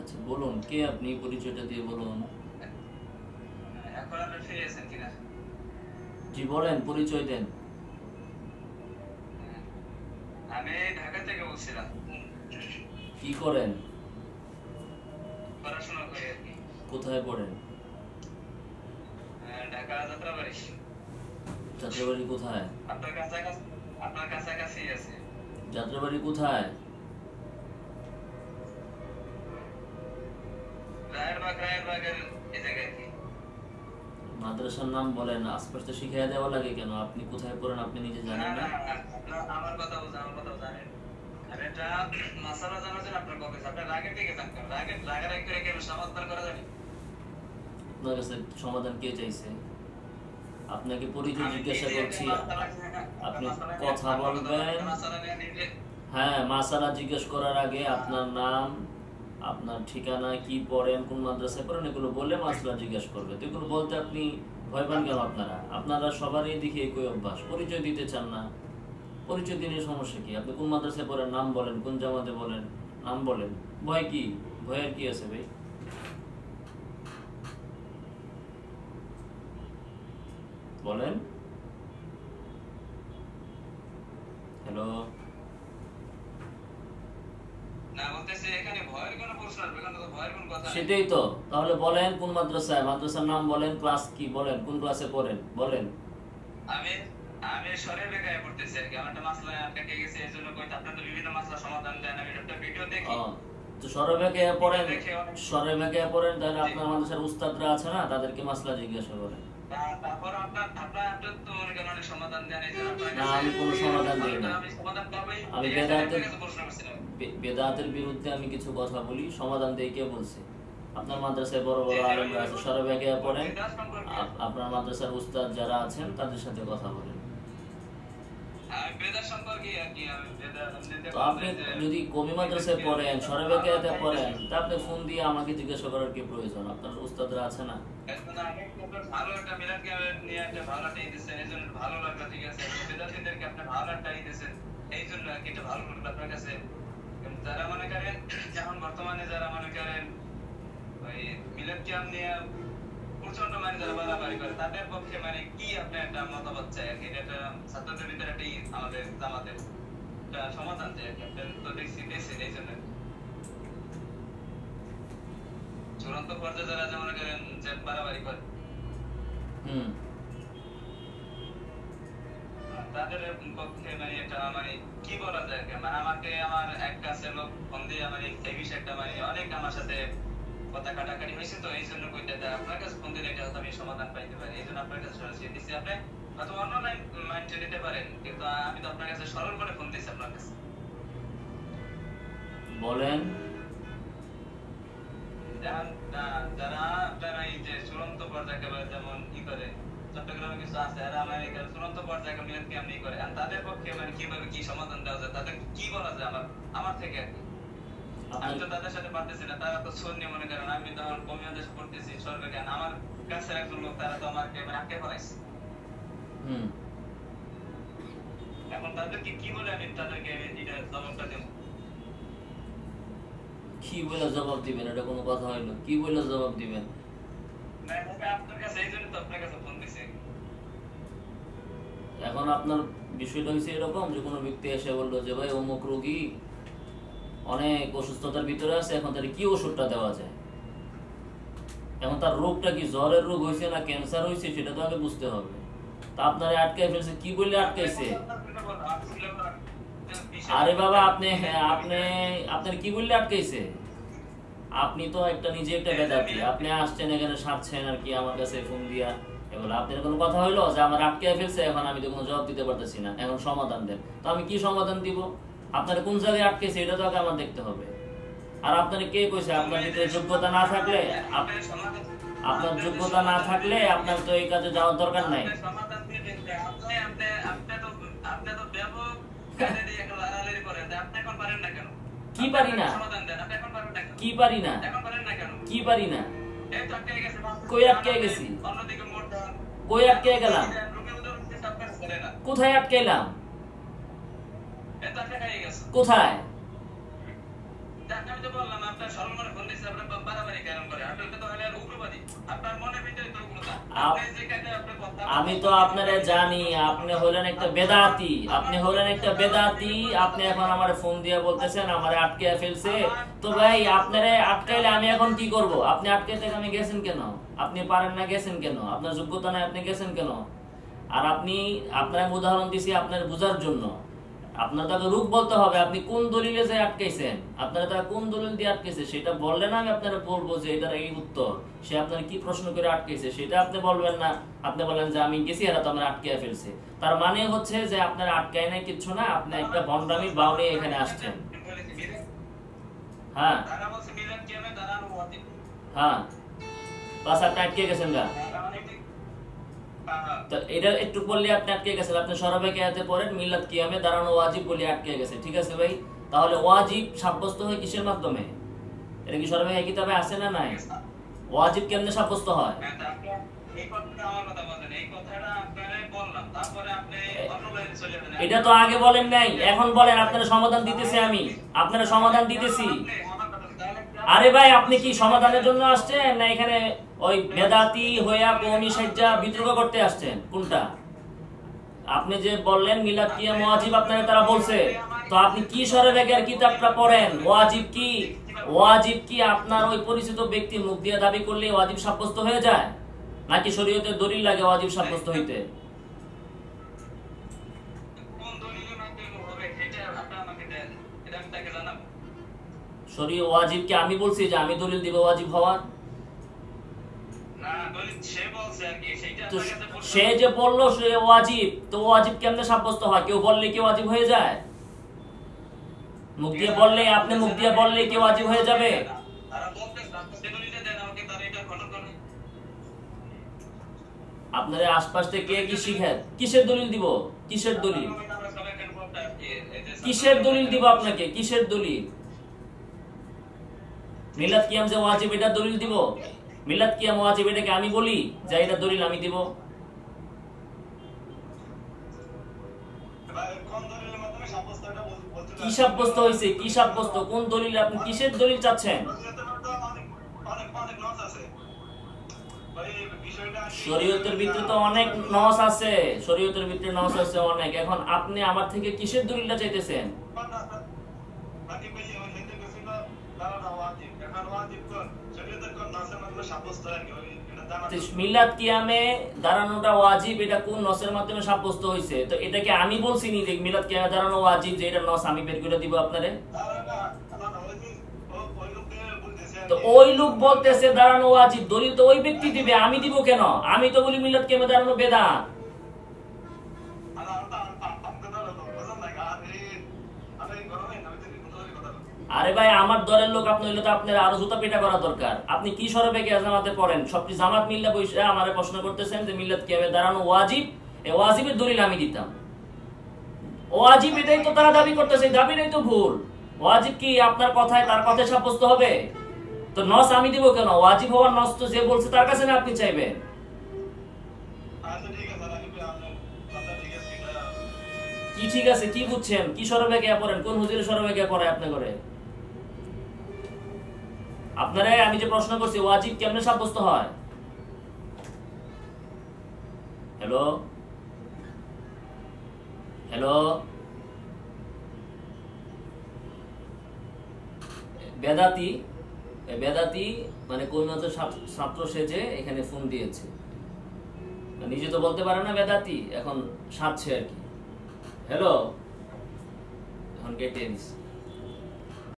আচ্ছা বলুন, কে আপনি? পরিচয়টা দিয়ে বলুন। এখন আপনি ফ্রি আছেন কিনা? জি বলেন, পরিচয় দেন। আমি ঢাকা থেকে বলছিলাম। কি করেন? পড়াশোনা করি আর কি। কোথায় পড়েন? ঢাকা যাত্রাবাড়ি। যাত্রাবাড়ি কোথায়? আপনার কাছাকাছি আছে। যাত্রাবাড়ি কোথায়? রায়েরবাগের এই জায়গায় কি? মাদ্রাসার নাম বলেন, আশপাশটা শিখিয়ে দেওয়া লাগে কেন? আপনি কোথায় পড়েন আপনি নিজে জানেন না? আমার কথা জানেন। আর এটা মাসালা জানার জন্য আপনার কবে আপনার রাগের দিকে যান কেন? রাগারাগি করে কেন সমাধান করা যাবে? আপনার কাছে সমাধান কে চাইছে? আপনাকে পরিচয় জিজ্ঞাসা করছি, আপনি কথা বলবেন। হ্যাঁ, মাসালা জিজ্ঞেস করার আগে আপনার নাম, আপনার ঠিকানা, কি পড়েন, কোন মাদ্রাসায় পড়েন, এগুলো বললে মাসলা জিজ্ঞেস করবে। তো এগুলো বলতে আপনি ভয় পান কেন? আপনারা সবারই দেখি একই অভ্যাস, পরিচয় দিতে চান না। পরিচয় দিনের সমস্যা কি? আপনি কোন মাদ্রাসায় পড়েন নাম বলেন, কোন জামাতে বলেন নাম বলেন। ভয় কি? ভয়ের কি আছে ভাই? বলেন। হ্যালো, সেটাই তো। তাহলে বলেন কোন মাদ্রাসায়, মাদ্রাসার নাম বলেন, ক্লাস কি বলেন, কোন ক্লাসে পড়েন বলেন। আমি শরীর বেকায় পড়তেছি আর কি। আমার একটা মাসলা আটকে গেছে, এজন্য কই আপনারা তো বিভিন্ন মাসলা সমাধান দেন। আমি একটা ভিডিও দেখি। তো সরবেকে পড়েন, তাহলে আপনার মাদ্রাসার উস্তাদরা আছে না, তাদেরকে মাসলা জিজ্ঞাসা করেন। তারপর আপনার তো মনে করেন অনেক সমাধান দেন, এই জন্য আপনার না, আমি কোনো সমাধান দিই না। আমি সমাধান পাবই। আমি বেদাতের বিরুদ্ধে আমি কিছু কথা বলি, সমাধান দেই কে বলছে? আপনার মাদ্রাসায় বড় বড় আলেমরা আছে, সরবেকে পড়েন, আপনার মাদ্রাসার উস্তাদ যারা আছেন তাদের সাথে কথা বলেন। তো আপনি যদি কমি মাদ্রাসায় পড়েন, সরবেকে পড়েন, তা আপনি ফোন দিয়ে আমাকে জিজ্ঞাসা করার কি প্রয়োজন? আপনার উস্তাদরা আছে না? ভালো একটা মিলাদকে নিয়ে একটা ভালো একটা দিচ্ছেন, এই জন্য ভালো লাগলো। ঠিক আছে, বেদাতিদেরকে আপনি ভালো একটা দিচ্ছেন, এই জন্য আর কি এটা ভালো লাগলো আপনার কাছে। যারা মনে করেন এখন বর্তমানে যারা মনে করেন ওই মিলাদ ক্যাম্প নিয়ে প্রচন্ড মানে যারা বাড়াবাড়ি করে, তাদের পক্ষে মানে কি আপনি একটা মতামত চাই আর কি? এটা ছাত্রদের ভিতরে একটা আমাদের জামাতের একটা সমাধান চাই আর কি। আপনার তো দেখছেন এই জন্য চূড়ান্ত পর্যায়ে যারা মনে করেন যে বাড়াবাড়ি করে, তাদের পক্ষে মানে এটা মানে কি বলা যায়? মানে আমাকে আমার এক কাছের লোক ফোন দিয়ে মানে এই বিষয়টা মানে অনেক আমার সাথে কথা কাটাকাটি হয়েছে, তো এই জন্য কইতে আপনার কাছে ফোন দিলে এটা আমি সমাধান পাইতে পারি, এই জন্য আপনার কাছে সরাসরি দিচ্ছি। আপনি হয়তো অনলাইন মাইন্ডে নিতে পারেন, কিন্তু আমি তো আপনার কাছে সরল করে ফোন দিচ্ছি আপনার কাছে। বলেন। যারা আপনারা এই যে চূড়ান্ত পর্যায়ে যেমন ই করে, চট্টগ্রামে কিছু আছে এরা মানে চূড়ান্ত পর্যায়ে মিলাদ ক্যাম্প করে, আর তাদের পক্ষে মানে কিভাবে কি সমাধান দেওয়া যায়, তাদের কি বলা যায় আমার থেকে আর কি? আমি তো তাদের সাথে পারতেছি না, তারা তো সুন্নি মনে করেন, আমি তো আমার কমিয়া দেশ পড়তেছি সরকারি, আমার কাছে একজন লোক তারা তো আমাকে মানে আটকে ফেলাইছে। এখন তাদেরকে কি বলে আমি তাদেরকে এটা জবাবটা দেব? কি বলে জবাব দিবেন? এটা কোনো কথা হইলো? কি বলে জবাব দিবেন? আপনার কাছে এই জন্য তো আপনার কাছে ফোন দিছি। এখন আপনার বিষয়টা হচ্ছে এরকম যে কোনো ব্যক্তি এসে বললো যে ভাই অমুক রোগী অনেক অসুস্থতার ভিতরে আছে, এখন তার কি ওষুধটা দেওয়া যায়? এখন তার রোগটা কি জ্বরের রোগ হয়েছে না ক্যান্সার হয়েছে সেটা তো আগে বুঝতে হবে। তা আপনারা আটকাই ফেলছে, কি বললে আটকাইছে? আরে বাবা, আপনার কি বললে আটকাইছে? আপনি তো নিজে একটা বেদাতি, আপনি আসছেন এখানে সারছেন আর কি আমার কাছে ফোন দিয়া। এগুলো আপনার কোনো কথা হইলো যে আমার আটকে ফেলছে, এখন আমি তো কোনো জবাব দিতে পারতেছি না, এখন সমাধান দেন। তো আমি কি সমাধান দিব? আপনার কোন জায়গায় আটকেছে এটা তো আগে আমার দেখতে হবে। আর আপনার কে কইছে? আপনার ভিতরে যোগ্যতা না থাকলে, আপনার তো এই কাজে যাওয়ার দরকার নাই। কি পারি না? কি পারি না? কি পারি না? কই আটকে গেছি? কই আটকে গেলাম? কোথায় আটকাইলাম? কোথায়? যে বললাম আপনার সরল মনে ফোন দিচ্ছে আপনি বাড়াবাড়ি কেন করে আপনি তো হলে উগ্রবাদী আপনার মনে ভিতরে তো উগ্রতা আপনি যে কাজে আপনি কথা আমি তো আপনারে জানি আপনি হলেন একটা বেদাতি, আপনি হলেন একটা বেদাতি। আপনি এখন আমার ফোন দিয়ে বলতেছেন আমারে আটকে ফেলছে। তো ভাই আপনারে আটকাইলে আমি এখন কি করব? আপনি আটকাইতে আমি গেছেন কেন? আপনি পারেন না গেছেন কেন? আপনার যোগ্যতা নাই আপনি গেছেন কেন? আর আপনি আপনার উদাহরণ দিছি আপনার বোঝার জন্য। আপনার তাকে রূপ বলতে হবে আপনি কোন দলিলে যে আটকাইছেন, আপনারা তারা কোন দলিল দিয়ে আটকাইছে সেটা বললে না আমি আপনারা বলবো যে এটার এই উত্তর। সে আপনার কি প্রশ্ন করে আটকাইছে সেটা আপনি বলবেন না, আপনি বলেন যে আমি গেছি এরা তো আমরা আটকে ফেলছে। তার মানে হচ্ছে যে আপনার আটকায় নাই কিচ্ছু না, আপনি একটা ভণ্ডামি বাউনে এখানে আসছেন। হ্যাঁ হ্যাঁ বাস আপনি আটকে গেছেন গা। তো এটা একটু বললে আপনি আটকে গেছেন। আপনি সরাবে কিয়াতে পড়েন মিলাদ কিয়ামে দাঁড়ানো ওয়াজিব বলে আটকে গেছে। ঠিক আছে ভাই, তাহলে ওয়াজিব সাব্যস্ত হয় কিসের মাধ্যমে? এটা কি সরাবে কিতাবে আছে না নাই? ওয়াজিব কেমনে সাব্যস্ত হয়? এটা তো আগে বলেন নাই, এখন বলেন। আপনারা সমাধান দিতেছি, আমি আপনারা সমাধান দিতেছি। আরে ভাই আপনি কি সমাধানের জন্য আসছেন না এখানে ওই বেদাতি হইয়া কওমি সাজ্জা বিদ্রোহ করতে আসছেন? কোনটা? আপনি যে বললেন মিলাদ কিয়াম ওয়াজিব আপনারা তারা বলছে, তো আপনি কি সরবেগের কিতাবটা পড়েন? ওয়াজিব কি? ওয়াজিব কি আপনার ওই পরিচিত ব্যক্তি মুখ দিয়ে দাবি করলে ওয়াজিব সাব্যস্ত হয়ে যায়, নাকি শরীয়তের দলিল লাগে ওয়াজিব সাব্যস্ত হইতে? শরীয় ওয়াজিব কি আমি বলছি যে আমি দলিল দিব ওয়াজিব হওয়ার? সে যে বললো সে ওয়াজিব, তো ওয়াজিব কেমনে সাব্যস্ত হয়? কেউ বললে কি ওয়াজিব হয়ে যায়? মুখ দিয়ে বললে, আপনি মুখ দিয়ে বললে কি ওয়াজিব হয়ে যাবে? আপনাদের আশপাশ থেকে কি শিখেন? কিসের দলিল দিব? কিসের দলিল? কিসের দলিল দিব আপনাকে? কিসের দলিল? মিলাদ কিয়াম যে ওয়াজিব এটা দলিল দিব? মিলাদ কিয়াম ওয়াজিব এটাকে আমি বলি যে এটা দলিল আমি দিব? কি সাব্যস্ত হয়েছে? কি সাব্যস্ত? কোন দলিল? আপনি কিসের দলিল চাচ্ছেন? শরীয়তের ভিতরে তো অনেক নস আছে, শরীয়তের ভিতরে নস আছে অনেক। এখন আপনি আমার থেকে কিসের দলিলটা চাইতেছেন? মিলাদ কিয়ামে দাঁড়ানোটা ওয়াজিব এটা কোন নসের মাধ্যমে সাব্যস্ত হয়েছে? তো এটাকে আমি বলছি নি যে মিলাদ কিয়ামে দাঁড়ানো ওয়াজিব, যে এটা নস আমি বের করে দিব আপনারে? তো ওই লোক বলতেছে দাঁড়ানো ওয়াজিব, দলিল তো ওই ব্যক্তি দিবে, আমি দিব কেন? আমি তো বলি মিলাদ কিয়ামে দাঁড়ানো বেদাত। আরে ভাই আমার দলের লোক আপনি হইলে তো আপনার আরো জুতা পিটা করা দরকার। আপনি কি সরবেগে জামাতে পড়েন? সবটি জামাত মিল্লা বসে আমারে প্রশ্ন করতেছেন যে মিলাদ কিয়ামে দাঁড়ানো ওয়াজিব, এই ওয়াজিবের দলিল আমি দিতাম। ওয়াজিব এটাই তো তারা দাবি করতেছে, দাবিটাই তো ভুল। ওয়াজিব কি আপনার কথায় তার কথায় সাব্যস্ত হবে? তো নস আমি দিব কেন? ওয়াজিব হওয়ার নস তো যে বলছে তার কাছে না আপনি চাইবেন? কি ঠিক আছে? কি বুঝছেন? কি সরবেগে পড়েন? কোন হুজুরের সরবেগে পড়ে আপনি করে? আপনারা আমি যে প্রশ্ন করছি ওয়াজিব কেমনে সাব্যস্ত হয়? হ্যালো হ্যালো বেদাতি, বেদাতি মানে কোন মতো ছাত্র সেজে এখানে ফোন দিয়েছে। নিজে তো বলতে পারে না বেদাতি, এখন সাজছে আর কি। হ্যালো, এখন কেটে দিস।